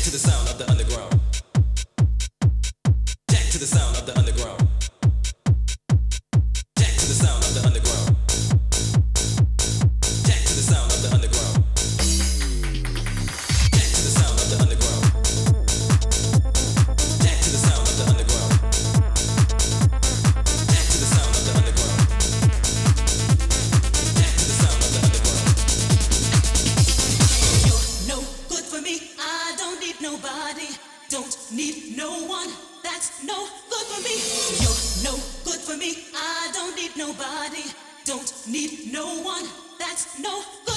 to the sound of the underground. Jack to the sound of the underground. Jack to the sound of the underground. Jack to the sound of the underground. Jack to the sound of the underground. Jack to the sound of the underground. Jack to the sound of the underground. Jack to the sound of the underground. You're no good for me. I don't need nobody. Don't need no one. That's no good for me. You're no good for me. I don't need nobody. Don't need no one. That's no good.